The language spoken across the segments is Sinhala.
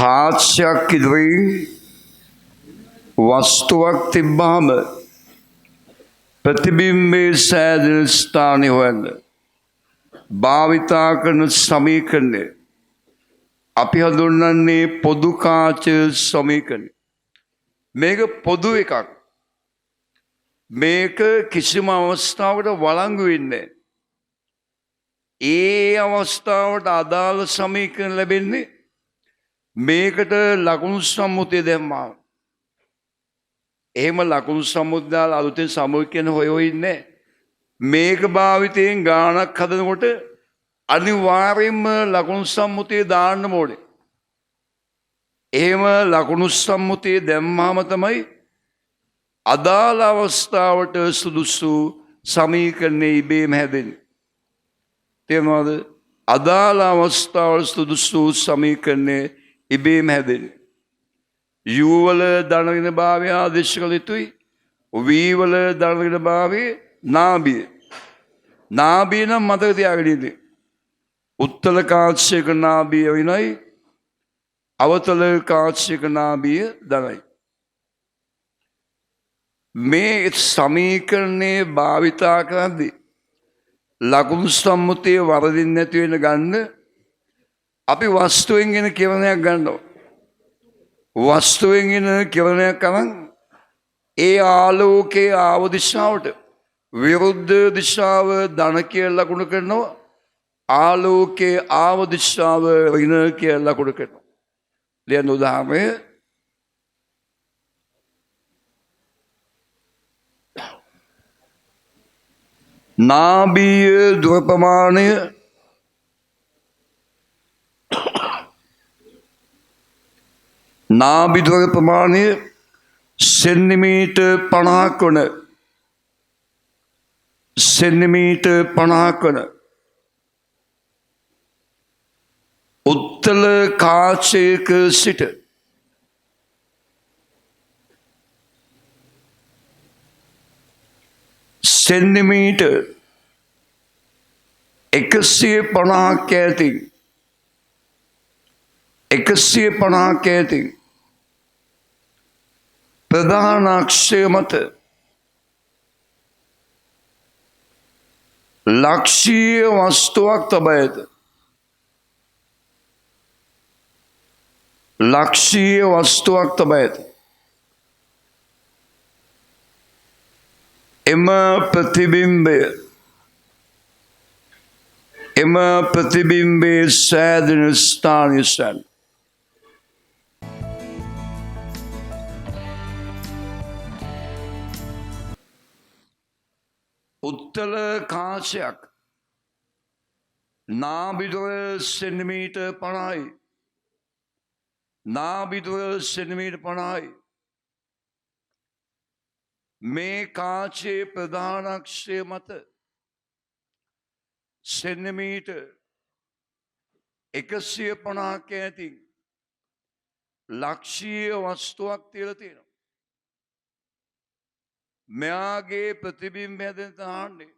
කාචයක් ඉදිරියේ වස්තුවක් තිබ්බාම ප්‍රතිබිම්බයේ සෑදෙන ස්ථානය හොයන්න භාවිතා කරන සමීකරණය අපි හඳුන්වන්නේ පොදු කාච සමීකරණය. මේක පොදු එකක්. මේක කිසිම අවස්ථාවකට වළංගු වෙන්නේ නැහැ. ඒ අවස්ථාවට අදාළ සමීකරණ ලැබෙන්නේ මේකට ලකුණු සම්මුතිය දැම්මා. එහෙම ලකුණු සම්මුතිය දාලා අලුතෙන් සමීකරණ හොයන්නේ මේක භාවිතයෙන් ගාණක් හදනකොට අනිවාර්යයෙන්ම ලකුණු සම්මුතිය දාන්න ඕනේ. එහෙම ලකුණු සම්මුතිය දැම්මාම තමයි අදාළ අවස්ථාවට සුදුසු සමීකරණේ ඉබේම හැදෙන්නේ. තේරුණාද? අදාළ අවස්ථාවට සුදුසු සමීකරණේ ඉබේම හැදෙන්නේ. u වල ධන භාවය ආදේශ කළ යුතුයි. v වල ධන භාවය නාභිය. නාභිය නම් මතක තියාගන්න ඉන්නේ. උත්තල කාශ්‍යක නාභිය වෙනයි අවතල කාශ්‍යක නාභිය ධනයි. මේ සමීකරණේ භාවිතා කරද්දී ලකුණු සම්මුතිය වරදින් නැති වෙන ගන්න අපි වස්තුවෙන් එන කිරණයක් ගන්නවා. වස්තුවෙන් එන කිරණයක් කරන් ඒ ආලෝකයේ ආව දිශාවට විරුද්ධ දිශාව ධන කියලා ලකුණු කරනවා. ආලෝකයේ ආව දිශාව ඍණ කියලා ලකුණු කරනවා. ලියන්න උදාහරණය. නාභීය දුර ප්‍රමාණය නාභි දුර ප්‍රමාණය සෙන්ටිමීටර් 50ක් වන සෙන්ටිමීටර් 50ක් වන උත්තල කාචයක සිට සෙන්ටිමීටර් 150ක් ඈතින් 150ක් ඈතින් ප්‍රධාන අක්ෂය මත ලක්ෂීය වස්තුවක් තබා ඇත. ලක්ෂීය වස්තුවක් තබා ඇත. එම ප්‍රතිබිම්බයේ සෑදෙන ස්ථානය සැන් උත්තල කාචයක් නාභිදුර සෙන්ටිමීටර් 50යි. නාභිදුර සෙන්ටිමීටර් 50යි. මේ කාචයේ ප්‍රධාන අක්ෂය මත සෙන්ටිමීටර් 150ක් ඈතින් ලක්ෂීය වස්තුවක් තියලා තියෙනවා. මෙයාගේ ප්‍රතිබිම්බ හැදෙන තහන්නේ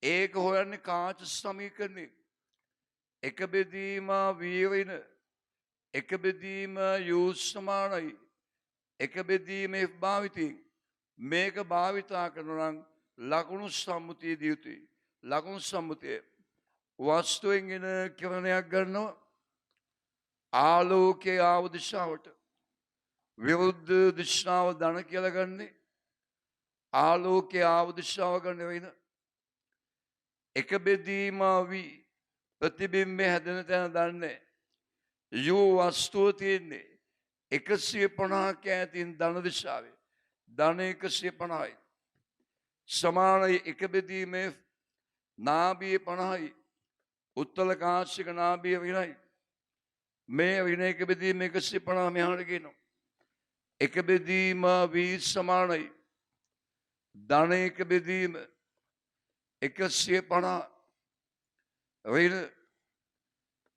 ඒක හොයන්නේ කාච සමීකරණේ. එක බෙදීම v වෙන එක බෙදීම u සමානයි එක බෙදීම f භාවිතයෙන් මේක භාවිතා කරනවා නම් ලකුණු සම්මුතිය දිය යුතුයි. ලකුණු සම්මුතිය වස්තුවෙන් එන කිරණයක් ගන්නවා ආලෝකයේ ආව දිශාවට විරුද්ධ දිශාව ධන කියලා ගන්නේ ආලෝකයේ ආව දිශාව ගන්න වෙන එක බෙදීම v ප්‍රතිබිම්බය හැදෙන තැන දන්නේ u වස්තුව තියෙන්නේ 150ක් ඈතින් ධන දිශාවේ ධන 150යි සමානයි එක බෙදීම නාභිය 50යි උත්තල කාශ්‍යක නාභිය විනයි මේ වින එක බෙදීම 150 මෙහාට ගෙනවා එක බෙදීම v සමානයි ධන එක බෙදීම 150 වින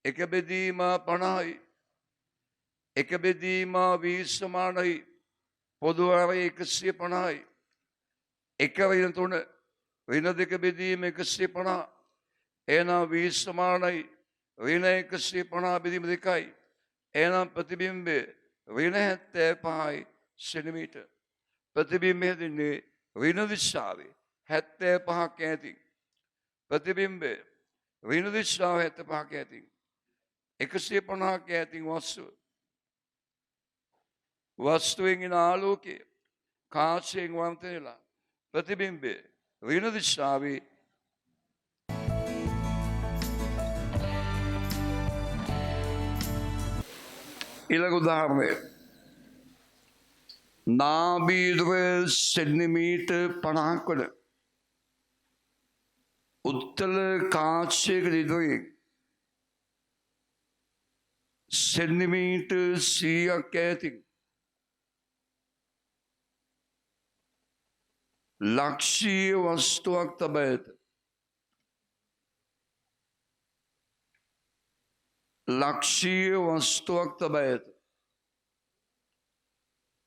එක බෙදීම 50යි එක බෙදීම v සමානයි පොදු ආරය 150යි එක වෙන 3 වෙන දෙක බෙදීම 150 එහෙනම් v සමානයි ඍණ 150 බෙදීම 2යි එහෙනම් ප්‍රතිබිම්බේ ඍණ 75 සෙන්ටිමීටර. ප්‍රතිබිම්බය දෙන්නේ ඍණ දිශාවේ 75ක් ඈතින්. ප්‍රතිබිම්බේ ඍණ දිශාව 75ක් ඈතින්. 150ක් ඈතින් වස්තුවෙන් එන ආලෝකය කාචයෙන් වර්ධනය වෙලා ප්‍රතිබිම්බේ ඍණ දිශාවේ ඊළඟ උදාහරණය නාභීදුර සෙන්ටිමීටර් 50ක් වන උත්තල කාචයක දිදුවෙන් සෙන්ටිමීටර් 100ක් ඈතින් ලක්ෂීය වස්තුවක් තබා ඇත. ලක්ෂීය වස්තුවක් තබා ඇත.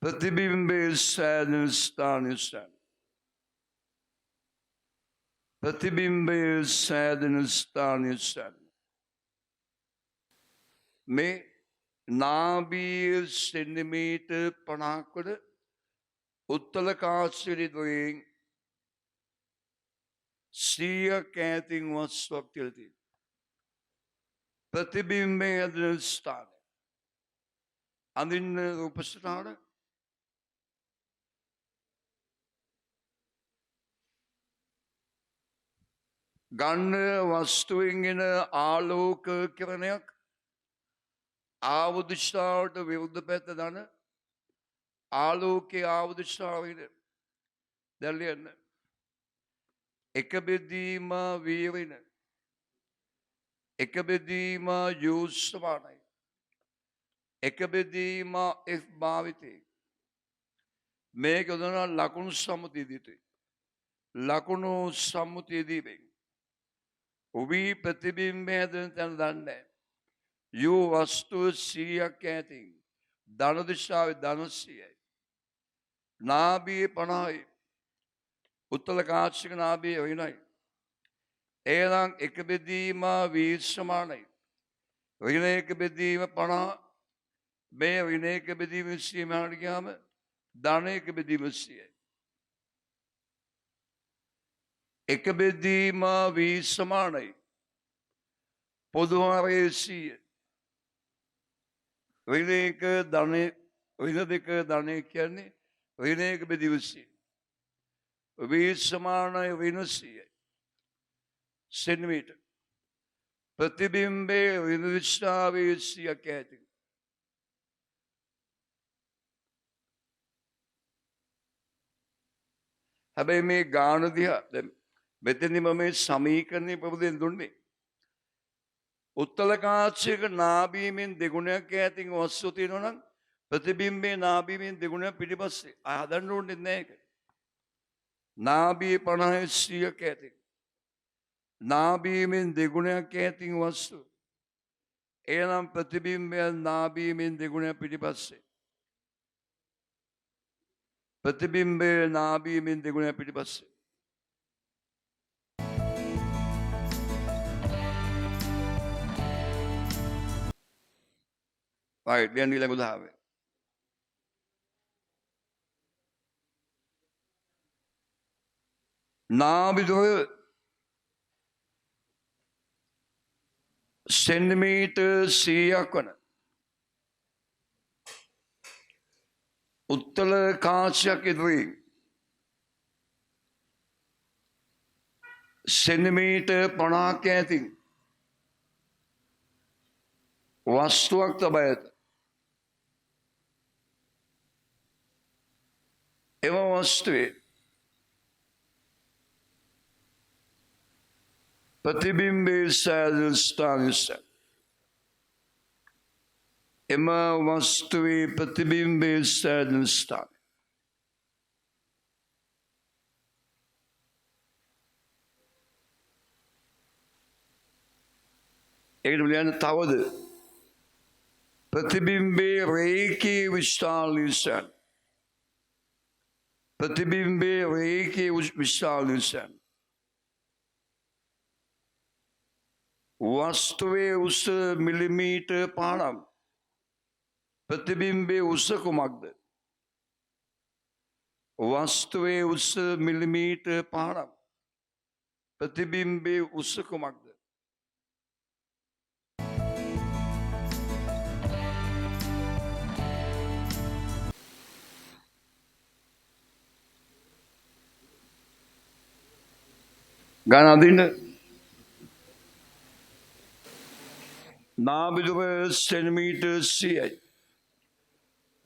ප්‍රතිබිම්බයේ සෑදෙන ස්ථානය සෑදෙන. ප්‍රතිබිම්බයේ සෑදෙන ස්ථානය සෑදෙන. මේ නාභීය සෙන්ටිමීටර් 50ක් වන උත්තල කාචරිදයෙන් 100ක් ඈතින් වස්තුවක් තියලා තියෙනවා. ප්‍රතිබිම්බයේ ඇදෙන ස්ථානය. අඳින්න රූපසටහන ගන්න වස්තුවෙන් එන ආලෝක කිරණයක් ආව දිශාවට විරුද්ධ පැත්ත දන ආලෝකයේ ආව දිශාවෙන් දැන් ලියන්න. එක බෙදීම වීරින එක බෙදීම u සමානයි. එක බෙදීම f භාවිතේ. මේක උදන ලකුණු සම්මුතියදී ලකුණු සම්මුතියදී උවි ප්‍රතිබිම්බය හැදෙන තැන දන්නේ. u වස්තු 100ක් ඈතින් ධන දිශාවේ ධන 100යි. නාභිය 50යි. උත්තල කාචික නාභිය වෙනයි. එහෙනම් එක බෙදීම v සමානයි. ඍණ එක බෙදීම 50 මේ ඍණ එක බෙදීම 100 මහාට ගියාම ධන එක බෙදීම 100යි. එක බෙදීම v සමානයි. පොදු හරය 100. ඍණ එක ධන ඍණ දෙක ධන කියන්නේ ඍණ එක බෙදීම 100. v සමානයි ඍණ 100යි. सेंटीमीटर प्रतिबिंबे विनिश्चावेश्य कहते හැබැයි මේ ගාන දිහා දැන් මෙතනදි මම මේ සමීකරණේ ප්‍රබෝධයෙන් දුන්නේ උත්තල කාචයක නාභීමෙන් දෙගුණයක් ඈතින් වස්තු තියෙනවා නම් ප්‍රතිබිම්බේ නාභීමෙන් දෙගුණයක් පිටිපස්සේ හදන්න ඕනේ නැහැ ඒක. නාභී 50 100ක් ඈතින් නාභීමෙන් දෙගුණයක් ඈතින් වස්තු. එනම් ප්‍රතිබිම්බය නාභීමෙන් දෙගුණයක් පිටිපස්සේ. ප්‍රතිබිම්බය නාභීමෙන් දෙගුණයක් පිටිපස්සේ. right then ඊළඟ උදාහරණය. නාභිදොය सेंटीमीटर 100ක් වන උත්තල කාචයක් ඉදිරියෙන් सेंटीमीटर 50ක් ඈතින් වස්තුවක් තබා ඇත. එම වස්තුවේ प्रतिबिंबे सैदन स्थान एम वस्तुवे प्रतिबिंबे सैदन स्थान तवद प्रतिबिंबे रेखी विशाल प्रतिबिंबे रेखी विशाल वस्तुवे उस मिलीमीटर पाणम ප්‍රතිබිම්බයේ උස කුමක්ද? වස්තුවේ උස මිලිමීටර් 5ක්. ප්‍රතිබිම්බයේ උස කුමක්ද? ගණන් අදින්න. නාභිදුර සෙන්ටිමීටර් 100යි.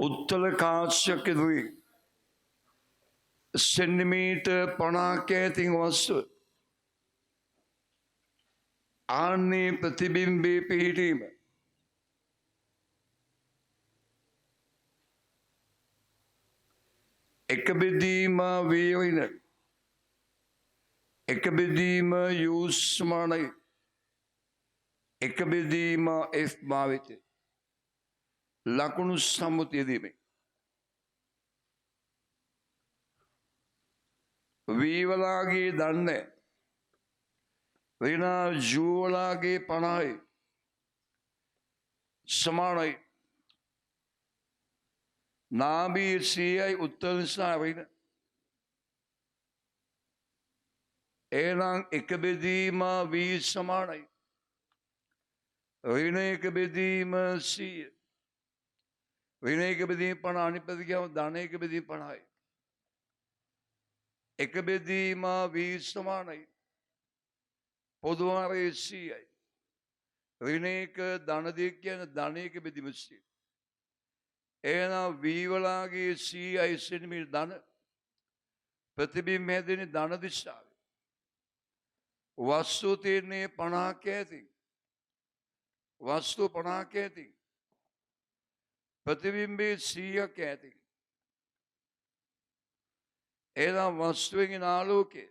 උත්තල කාශ්‍යක දුයි සෙන්ටිමීටර් 50ක ඇතින් වස්තුව. ආන්නේ ප්‍රතිබිම්බේ පිහිටීම එක බෙදීම වේවින එක බෙදීම u සමානයි එක බෙදීම f භාවිත ලකුණු සම්මුතිය දීමේ v වලාගේ දන්නේ ඍණ u වලාගේ 50යි සමානයි නාභිය 100යි උත්තර නිසා ඍණ එහෙනම් එක බෙදීම v සමානයි ඍණ එක බෙදීම 100 ඍණ එක බෙදීම 50 අනිත් පැත්තට ගියාම ධන එක බෙදීම 50යි එක බෙදීම v සමානයි පොදු ආරේ 100යි ඍණ එක ධන දෙක කියන්නේ ධන එක බෙදීම 100 එහෙනම් v වලාගේ 100යි සෙන්ටිමීටර් ධන ප්‍රතිබිම්බ හැදෙන්නේ ධන දිශාවේ වස්තු තියෙන්නේ 50ක ඇති වස්තු 50ක ඇති ප්‍රතිබිම්බේ 100ක ඇති එහෙනම් වස්තුවේ ආලෝකයේ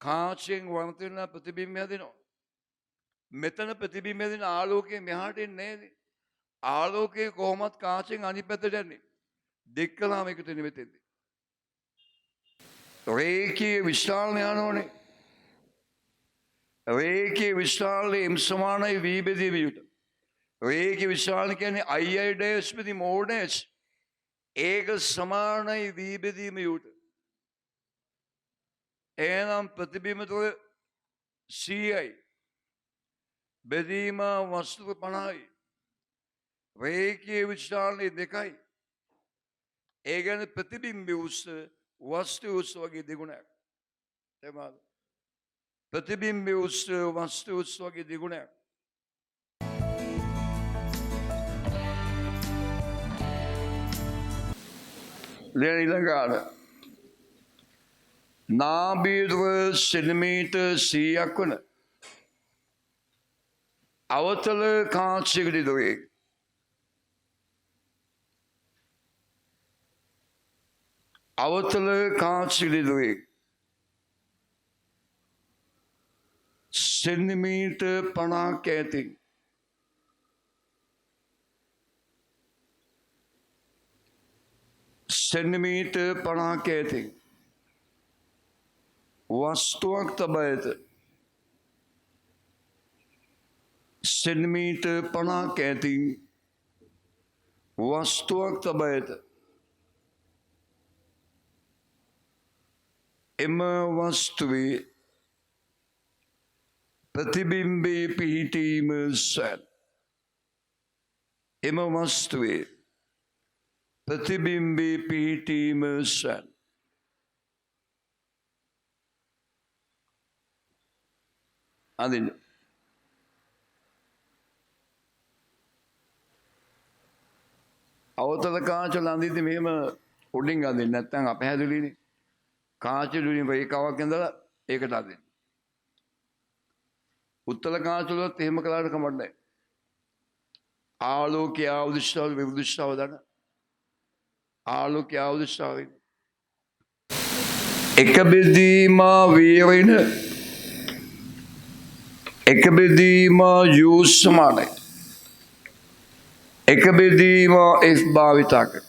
කාචයෙන් වර්තන ප්‍රතිබිම්බය හැදෙනවා මෙතන ප්‍රතිබිම්බය හැදෙන ආලෝකයේ මෙහාට එන්නේ නේද ආලෝකයේ කොහොමත් කාචයෙන් අනිත් පැත්තට යන්නේ දෙකලාම එකට එන්නේ මෙතෙන්දී රේඛීය විශාලන යනෝනේ රේඛීය විශාලයේ m සමානයි v බෙදීම යුට රේඛීය විශාලන කියන්නේ i dash බෙදීම o dash ඒක සමානයි v බෙදීම යුට එහෙනම් ප්‍රතිබිම්බ තුළ 100යි බෙදීම වස්තු 50යි රේඛීය විශාලනයේ 2යි ඒ කියන්නේ ප්‍රතිබිම්බයේ උස වස්තු උස වගේ දෙගුණයක් තේමාද ප්‍රතිබිම්බයේ උස වස්තු උස වගේ දෙගුණයක් ඊළඟට නාභිදුර සෙන්ටිමීටර් 100ක් වන අවතල කාචයකට දොරේ අවතල කාචයකට දොරේ සෙන්ටිමීටර් 50ක ඇති සෙන්ටිමීටර් 50ක ඇති වස්තුවක් තබා ඇත සෙන්ටිමීටර් 50ක ඇති වස්තුවක් තබා ඇත එම වස්තුවේ ප්‍රතිබිම්බේ පිහිටීම සැත් එම වස්තුවේ ප්‍රතිබිම්බේ පිහිටීම සැත් අදින්න අවතල කාච ලඳිද්දි මෙහෙම උඩින් අදින්න නැත්නම් අපහැදිලිනේ කාච වලින් රේඛාවක් ඇඳලා ඒකට අදින්න උත්තල කාච වලත් එහෙම කළාට කමක් නැහැ ආලෝකයේ ආවදිශාව විරුද්ධිශාව දන්න ආලෝකයේ ආවදිශාව එක බෙදීම වේරින එක බෙදීම u සමානයි එක බෙදීම f භාවිතා කර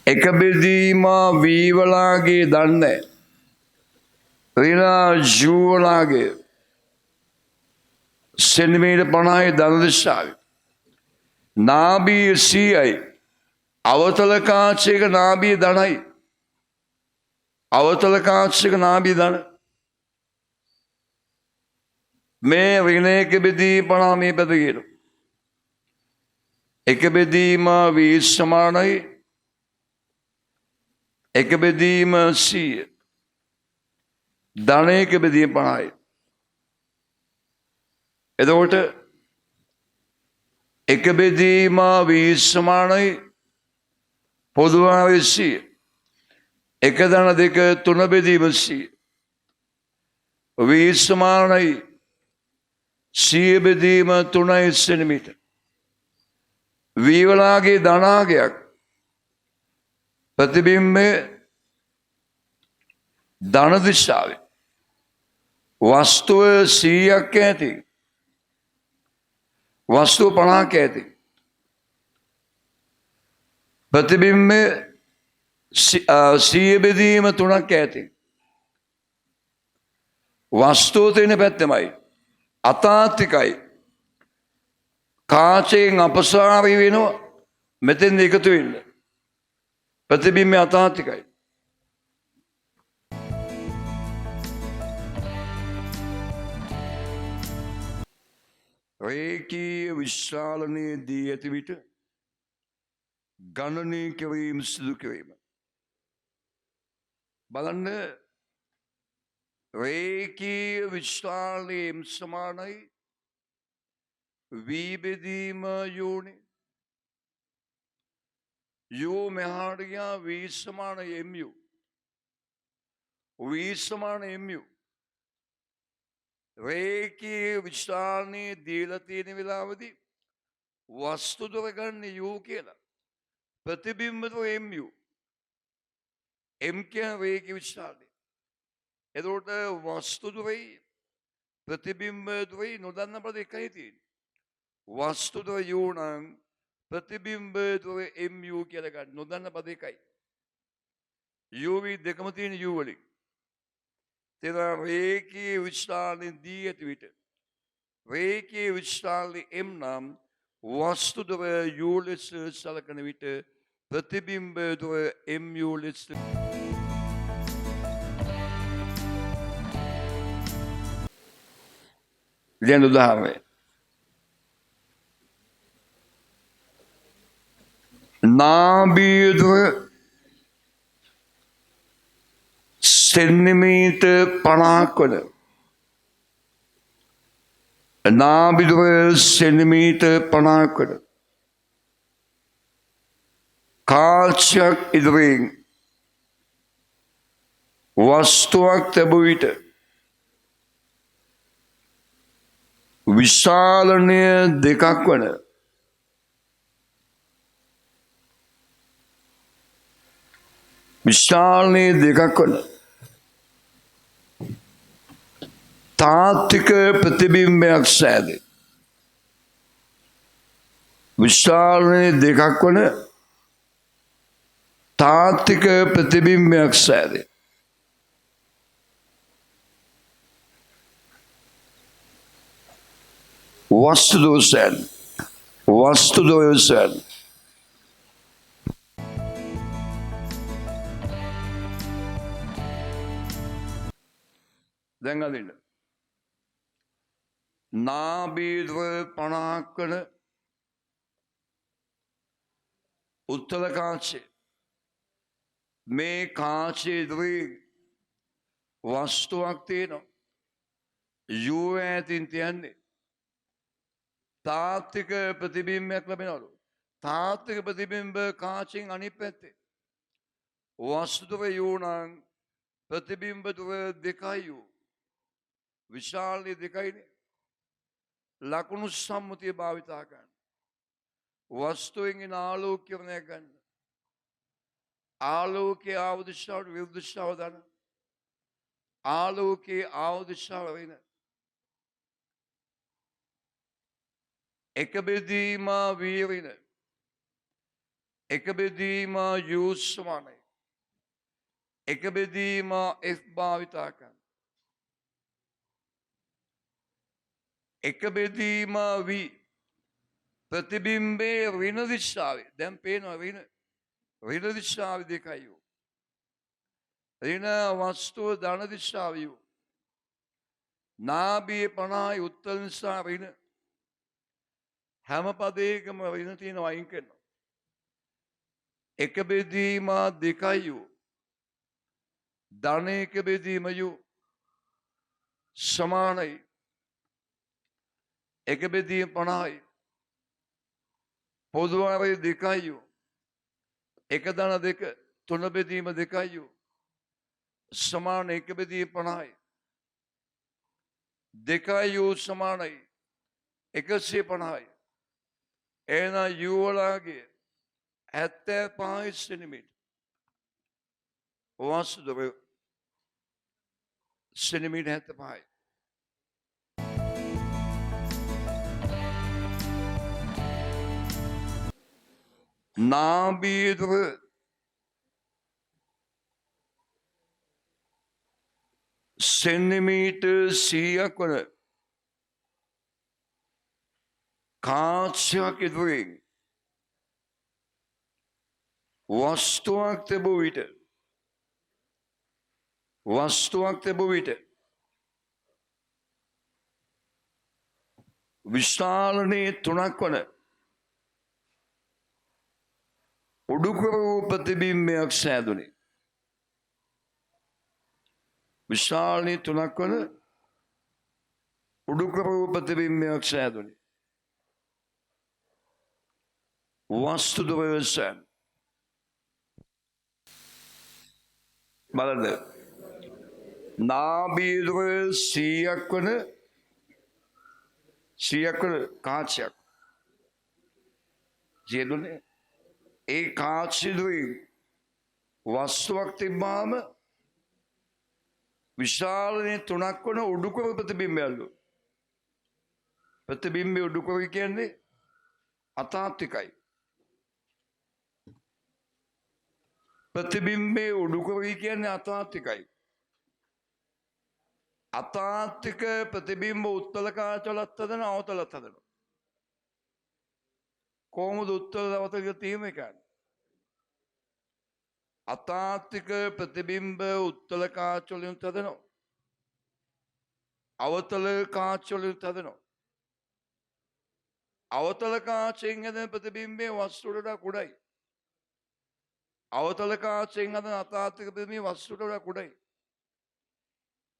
එක බෙදීම v වලාගේ දන්නේ ඍණ u වලාගේ සෙන්ටිමීටර් 50යි ධන දිශාවේ. නාභිය 100යි. අවතල කාචයක නාභිය ධනයි. අවතල කාචයක නාභිය ධන. මේ ඍණයක බෙදී 50 මේ පැත්ත කියන. එක බෙදීම 20 සමානයි. එක බෙදීම 100. ධනයක බෙදීම 50යි. එතකොට එක බෙදීම 20 සමානයි පොදුවේ 100. එක ධන දෙක තුන බෙදීම 100. 20 සමානයි 100 බෙදීම 3 සෙන්ටිමීටර. වීවලාගේ ධනාගයක් ප්‍රතිබිම්බයේ ධන දිශාවේ වස්තුව 100ක් ඇති. වස්තුව 50ක් ඇති. ප්‍රතිබිම්බයේ 100 බෙදීම 3ක් ඇති. වස්තුව තියෙන පැත්තමයි අතාත්තිකයි. කාචයෙන් අපසාරී වෙනවා. මෙතෙන් එකතු වෙන්න. ප්‍රතිබිම්බය අතාත්තිකයි. රේඛීය විශ්‍රාලනයේ දී ඇති විට ගණනය කිරීම සිදු කිරීම. බලන්න රේඛීය විශ්‍රාලනයේ සමානයි වී බෙදීම යුනේ. යු මෙහාට ගියා වී සමාන mu. වී සමාන mu. රේඛීය විශ්‍රාලනයේ දීලා තියෙන වෙලාවදී වස්තු දොර ගන්න u කියලා. ප්‍රතිබිම්බ දොර mu. m කියන රේඛීය විශ්‍රාලනය. එතකොට වස්තු දොරයි ප්‍රතිබිම්බ දොරයි නොදන්න පද එකයි තියෙන්නේ. වස්තු දොර u නම් ප්‍රතිබිම්බ දොර mu කියලා ගන්න නොදන්න පද එකයි. u v දෙකම තියෙන u වලින්. තෙර රේඛීය විශ්‍රාලනයේ දී ඇති විට රේඛීය විශ්‍රාලනයේ m නම් වස්තු දොර u ලෙස සලකන විට ප්‍රතිබිම්බ දොර mu ලෙස. ලියන උදාහරණය. නාභිය දොර සෙන්ටිමීටර් 50ක් වන නාභි දොර සෙන්ටිමීටර් 50ක් වන කාචයක් ඉදිරියෙන් වස්තුවක් තැබු විට විශාලනය දෙකක් වන විශාලනය දෙකක් වන තාත්වික ප්‍රතිබිම්බයක් සෑදේ. විශාලනය දෙකක් වන තාත්වික ප්‍රතිබිම්බයක් සෑදේ. වස්තු දෝෂයන් වස්තු දෝෂයන් දැන් අදින්න නාභිය දොර 50ක් වන උත්තර කාචය. මේ කාචයේ දොරේ වස්තුවක් තියෙනවා. u ඈතින් තියන්නේ තාත්වික ප්‍රතිබිම්බයක් ලැබෙනවලු. තාත්වික ප්‍රතිබිම්බ කාචෙන් අනිත් පැත්තේ. වස්තු දොර u නම් ප්‍රතිබිම්බ දොර දෙකයි u. විශාලය දෙකයිනේ. ලකුණු සම්මුතිය භාවිතා කරන්න. වස්තුවෙන් එන ආලෝකීකරණය ගන්න. ආලෝකයේ ආව දිශාවට විරුද්ධ දිශාව දාන. ආලෝකයේ ආව දිශාව වෙන. එක බෙදීම v වෙන. එක බෙදීම u සමානයි. එක බෙදීම f භාවිතා කරන්න. එක බෙදීම වී ප්‍රතිබිම්බේ ඍණ දිශාවේ දැන් පේනවා ඍණ දිශාවේ දෙකයි වූ ඍණ වස්තුව ධන දිශාවේ වූ නාභියේ 50යි උත්තර නිසා ඍණ හැම පදයකම ඍණ තියෙන වයින් කරනවා එක බෙදීම දෙකයි වූ ධන එක බෙදීම යූ සමානයි එක බෙදීම 50යි පොදු ආරය දෙකයි වූ එක ධන දෙක තුන බෙදීම දෙකයි වූ සමාන එක බෙදීම 50යි දෙකයි වූ සමානයි 150යි එහෙනම් යූ වලගේ 75 සෙන්ටිමීටර් වස්තුව සෙන්ටිමීටර් 75යි නාභියද සෙන්ටිමීටර් 100ක් වන කාචයක් ඉදිරියෙන් වස්තුවක් තිබූ විට විශාලනයේ 3ක් වන උඩුකර වූ ප්‍රතිබිම්බයක් සෑදුනි. විශාලනයේ 3ක් වන උඩුකර වූ ප්‍රතිබිම්බයක් සෑදුනි. වස්තු දවසන් බලන්න නාභියද 100ක් වන කාචයක් ජීදුනේ ඒ කාචිදුයි වස්තුවක් තිබ්බාම විශාලනේ 3ක් වන උඩුකර ප්‍රතිබිම්බයලු ප්‍රතිබිම්බය උඩුකර කියන්නේ අතාත්විකයි ප්‍රතිබිම්බේ උඩුකර කියන්නේ අතාත්විකයි අතාත්වික ප්‍රතිබිම්බ උත්තල කාචවලත් හදන අවතලත් හදනවා කොහොමද උත්තල අවතල තීම එකන්නේ අතාත්වික ප්‍රතිබිම්බ උත්තල කාචවලින් හදනවා අවතල කාචවලින් හදනවා අවතල කාචයෙන් හදන ප්‍රතිබිම්බේ වස්තුවට වඩා කුඩයි අවතල කාචයෙන් හදන අතාත්වික ප්‍රතිබිම්බේ වස්තුවට වඩා කුඩයි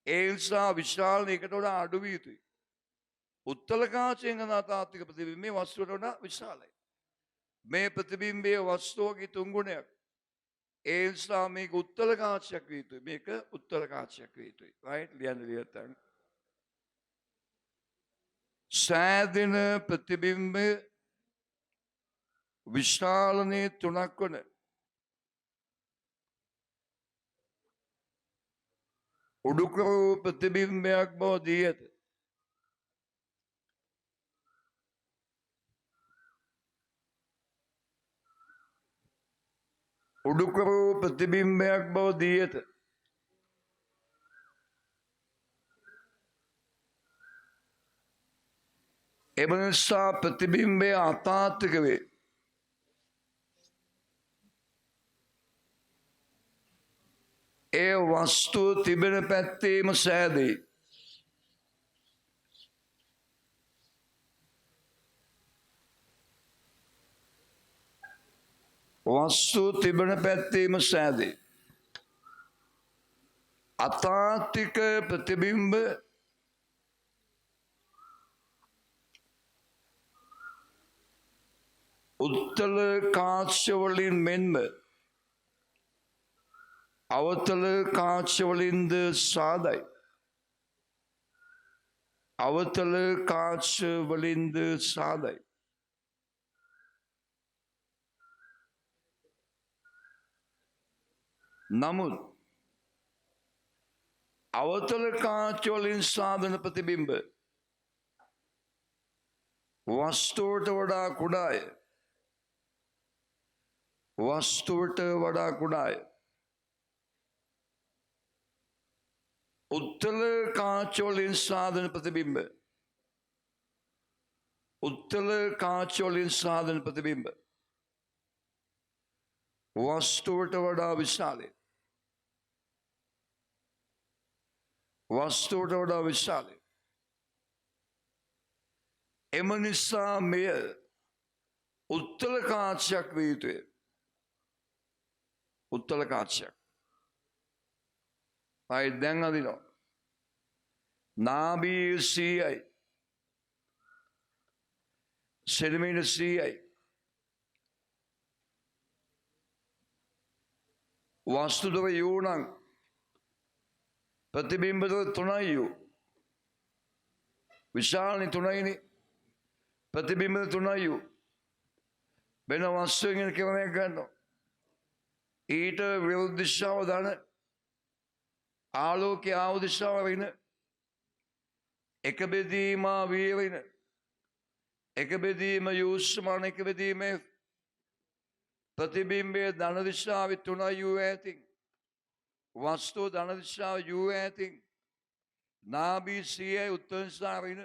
ඒ නිසා විශාල එකට වඩා අඩු විය යුතුයි. උත්තල කාචයෙන් හදන අතාත්වික ප්‍රතිබිම්බේ වස්තුවට වඩා විශාලයි. මේ ප්‍රතිබිම්බයේ වස්තුවගේ 3 ගුණයක්. ඒ නිසා මේක උත්තල කාචයක් විය යුතුයි. මේක උත්තල කාචයක් විය යුතුයි. රයිට් ලියන්න ලියන්න. සෑදෙන ප්‍රතිබිම්බ විශාලනයේ 3ක් වන උඩුකර වූ ප්‍රතිබිම්බයක් බව දී ඇත. උඩුකර වූ ප්‍රතිබිම්බයක් බව දී ඇත. එම නිසා ප්‍රතිබිම්බය අතාත්වික වේ. ඒ වස්තුව තිබෙන පැත්තේම සෑදේ. වස්තුව තිබෙන පැත්තේම සෑදේ. අතාත්වික ප්‍රතිබිම්බ උත්තල කාචවලින් මෙන්ම අවතල කාචවලින්ද සාදයි. අවතල කාචවලින්ද සාදයි. නමුත් අවතල කාචවලින් සාදන ප්‍රතිබිම්බ වස්තුවට වඩා කුඩාය. වස්තුවට වඩා කුඩාය. උත්තල කාචවලින් සාදන ප්‍රතිබිම්බ උත්තල කාච වලින් සාදන ප්‍රතිබිම්බ වස්තුවට වඩා විශාලයි. වස්තුවට වඩා විශාලයි. එම නිසා මෙය උත්තල කාචයක් විය යුතුය. උත්තල කාචයක්. අයි දැන් අදිනවා. නාභී 100යි. සෙන්ටිමීටර් 100යි. වස්තුදව යූ නම් ප්‍රතිබිම්බද 3යි යූ. විශාලනි 3යිනේ. ප්‍රතිබිම්බද 3යි යූ. වෙන වස්තුවකින් කිරණයක් ගන්නවා. ඊට විරුද්ධ දිශාව දාන ආලෝකයේ ආව දිශාව වෙන එක බෙදීම වීරින එක බෙදීම යූස්මාන එක බෙදීමේ ප්‍රතිබිම්බයේ ධන දිශාවේ 3 යූ ඇතින් වස්තුව ධන දිශාව යූ ඇතින් නාභී 100යි උත්තර දිශාව වෙන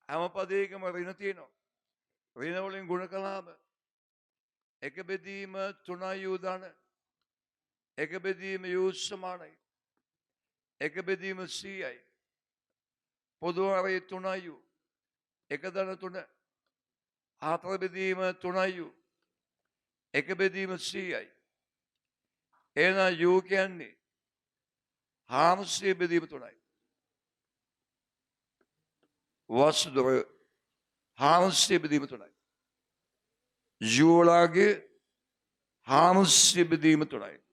හැම පදයකම ඍණ තියෙනවා. ඍණ වලින් ගුණ කළාම එක බෙදීම 3 යූ ධන එක බෙදීම යූ සමානයි. එක බෙදීම 100යි. පොදු හරය 3 යූ. එක ධන 3 හතර බෙදීම 3 යූ. එක බෙදීම 100යි. එහෙනම් යූ කියන්නේ 400 බෙදීම 3යි. වස්තුව 400 බෙදීම 3යි. යූලාගේ 400 බෙදීම 3යි.